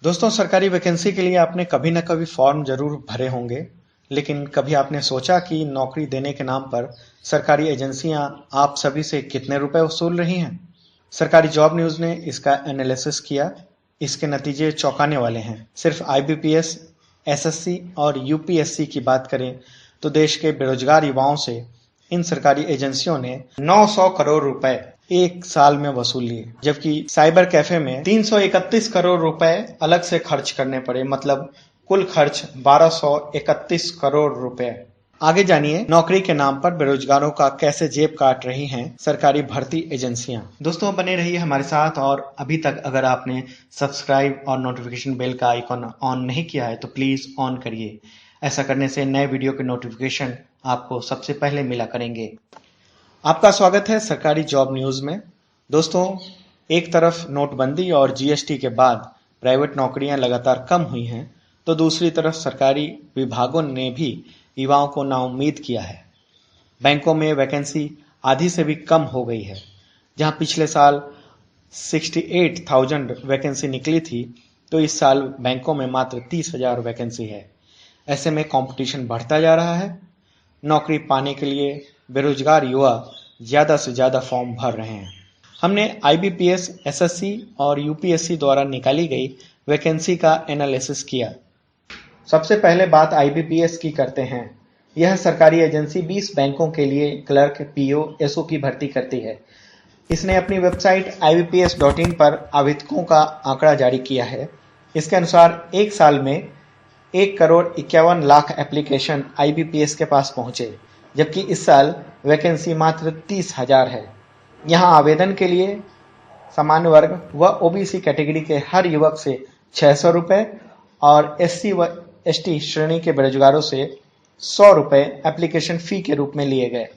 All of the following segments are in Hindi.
दोस्तों, सरकारी वैकेंसी के लिए आपने कभी ना कभी फॉर्म जरूर भरे होंगे, लेकिन कभी आपने सोचा कि नौकरी देने के नाम पर सरकारी एजेंसियां आप सभी से कितने रुपए वसूल रही हैं? सरकारी जॉब न्यूज ने इसका एनालिसिस किया। इसके नतीजे चौंकाने वाले हैं। सिर्फ आईबीपीएस, एसएससी और यूपीएससी की बात करें तो देश के बेरोजगार युवाओं से इन सरकारी एजेंसियों ने 900 करोड़ रुपए एक साल में वसूल लिए, जबकि साइबर कैफे में 331 करोड़ रुपए अलग से खर्च करने पड़े। मतलब कुल खर्च 1231 करोड़ रुपए। आगे जानिए नौकरी के नाम पर बेरोजगारों का कैसे जेब काट रही हैं सरकारी भर्ती एजेंसियां। दोस्तों, बने रहिए हमारे साथ। और अभी तक अगर आपने सब्सक्राइब और नोटिफिकेशन बेल का आइकॉन ऑन नहीं किया है तो प्लीज ऑन करिए। ऐसा करने से नए वीडियो के नोटिफिकेशन आपको सबसे पहले मिला करेंगे। आपका स्वागत है सरकारी जॉब न्यूज में। दोस्तों, एक तरफ नोटबंदी और जीएसटी के बाद प्राइवेट नौकरियां लगातार कम हुई हैं, तो दूसरी तरफ सरकारी विभागों ने भी युवाओं को नाउम्मीद किया है। बैंकों में वैकेंसी आधी से भी कम हो गई है। जहां पिछले साल 68,000 वैकेंसी निकली थी, तो इस साल बैंकों में मात्र 30,000 वैकेंसी है। ऐसे में कंपटीशन बढ़ता जा रहा है। नौकरी पाने के लिए बेरोजगार युवा ज्यादा से ज्यादा फॉर्म भर रहे हैं। हमने आईबीपीएस, एसएससी और यूपीएससी द्वारा निकाली गई वैकेंसी का एनालिसिस किया। सबसे पहले बात आईबीपीएस की करते हैं। यह सरकारी एजेंसी 20 बैंकों के लिए क्लर्क, पीओ, एसओ की भर्ती करती है। इसने अपनी वेबसाइट ibps.in पर आवेदकों का आंकड़ा जारी किया है। इसके अनुसार एक साल में 1,51,00,000 एप्लीकेशन आईबीपीएस के पास पहुंचे, जबकि इस साल वैकेंसी मात्र 30,000 है। यहां आवेदन के लिए सामान्य वर्ग व ओबीसी कैटेगरी के हर युवक से 600 रुपए और एससी व एसटी श्रेणी के बेरोजगारों से 100 रुपए एप्लीकेशन फी के रूप में लिए गए।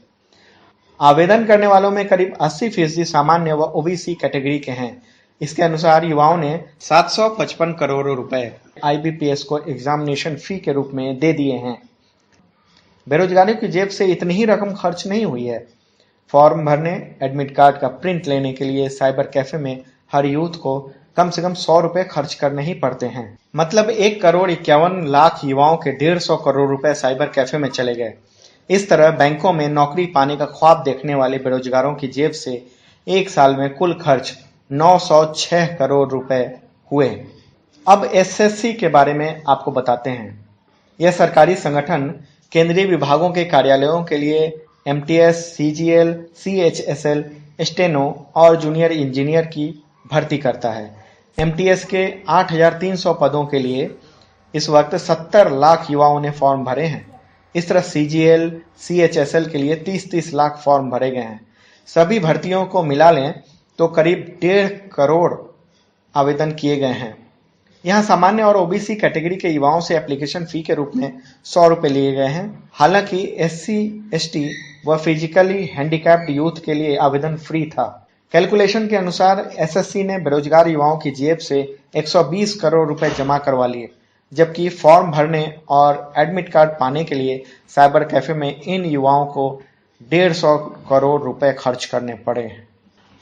आवेदन करने वालों में करीब 80% सामान्य व ओबीसी कैटेगरी के हैं। इसके अनुसार युवाओं ने 755 करोड़ रुपए आईबीपीएस को एग्जामिनेशन फी के रूप में दे दिए हैं। बेरोजगारों की जेब से इतनी ही रकम खर्च नहीं हुई है। फॉर्म भरने, एडमिट कार्ड का प्रिंट लेने के लिए साइबर कैफे में हर यूथ को कम से कम 100 रुपए खर्च करने ही पड़ते हैं। मतलब 1,51,00,000 युवाओं के 150 करोड़ रुपए साइबर कैफे में चले गए। इस तरह बैंकों में नौकरी पाने का ख्वाब देखने वाले बेरोजगारों की जेब से एक साल में कुल खर्च 906 करोड़ रुपए हुए। अब एसएससी के बारे में आपको बताते हैं। यह सरकारी संगठन केंद्रीय विभागों के कार्यालयों के लिए एमटीएस, सीजीएल, सीएचएसएल, स्टेनो और जूनियर इंजीनियर की भर्ती करता है। एमटीएस के 8,300 पदों के लिए इस वक्त 70 लाख युवाओं ने फॉर्म भरे हैं। इस तरह सीजीएल, सीएचएसएल के लिए 30-30 लाख फॉर्म भरे गए हैं। सभी भर्तियों को मिला लें तो करीब 1.5 करोड़ आवेदन किए गए हैं। यहां सामान्य और ओबीसी कैटेगरी के युवाओं से एप्लीकेशन फी के रूप में 100 रुपए लिए गए हैं। हालांकि एससी, एसटी व फिजिकली हैंडीकैप्ड यूथ के लिए आवेदन फ्री था। कैलकुलेशन के अनुसार एसएससी ने बेरोजगार युवाओं की जेब से 120 करोड़ रुपए जमा करवा लिए, जबकि फॉर्म भरने और एडमिट कार्ड पाने के लिए साइबर कैफे में इन युवाओं को 150 करोड़ रुपए खर्च करने पड़े।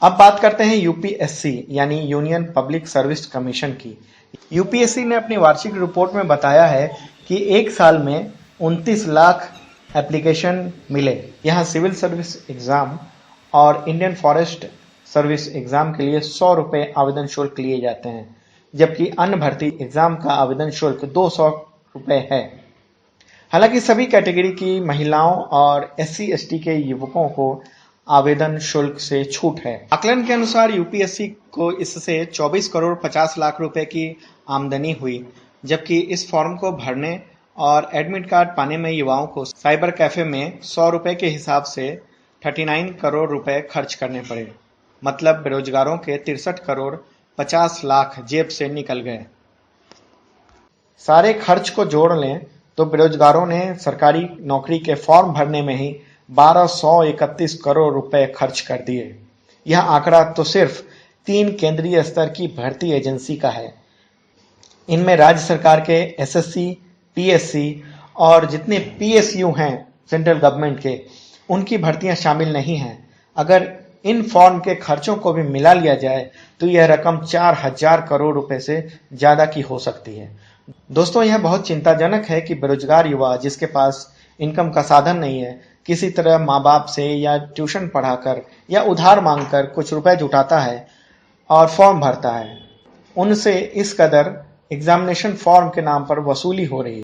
अब बात करते हैं यूपीएससी यानी यूनियन पब्लिक सर्विस कमीशन की। यूपीएससी ने अपनी वार्षिक रिपोर्ट में बताया है कि एक साल में 29 लाख एप्लीकेशन मिले। यहां सिविल सर्विस एग्जाम और इंडियन फॉरेस्ट सर्विस एग्जाम के लिए 100 रुपए आवेदन शुल्क लिए जाते हैं, जबकि अन्य भर्ती एग्जाम का आवेदन शुल्क 200 रुपए है। हालांकि सभी कैटेगरी की महिलाओं और एससी एसटी के युवकों को आवेदन शुल्क से छूट है। आकलन के अनुसार यूपीएससी को इससे 24 करोड़ 50 लाख रुपए की आमदनी हुई, जबकि इस फॉर्म को भरने और एडमिट कार्ड पाने में युवाओं को साइबर कैफे में 100 रुपए के हिसाब से 39 करोड़ रुपए खर्च करने पड़े। मतलब बेरोजगारों के 63 करोड़ 50 लाख जेब से निकल गए। सारे खर्च को जोड़ लें तो बेरोजगारों ने सरकारी नौकरी के फॉर्म भरने में ही 1231 करोड़ रुपए खर्च कर दिए। यह आंकड़ा तो सिर्फ 3 केंद्रीय स्तर की भर्ती एजेंसी का है। इनमें राज्य सरकार के एसएससी, पीएससी और जितने पीएसयू हैं सेंट्रल गवर्नमेंट के, उनकी भर्तियां शामिल नहीं हैं। अगर इन फॉर्म के खर्चों को भी मिला लिया जाए तो यह रकम 4,000 करोड़ रुपए से ज्यादा की हो सकती है। दोस्तों, यह बहुत चिंताजनक है कि बेरोजगार युवा जिसके पास इनकम का साधन नहीं है, किसी तरह माँ बाप से या ट्यूशन पढ़ाकर या उधार मांगकर कुछ रुपए जुटाता है और फॉर्म भरता है। उनसे इस कदर एग्जामिनेशन फॉर्म के नाम पर वसूली हो रही है।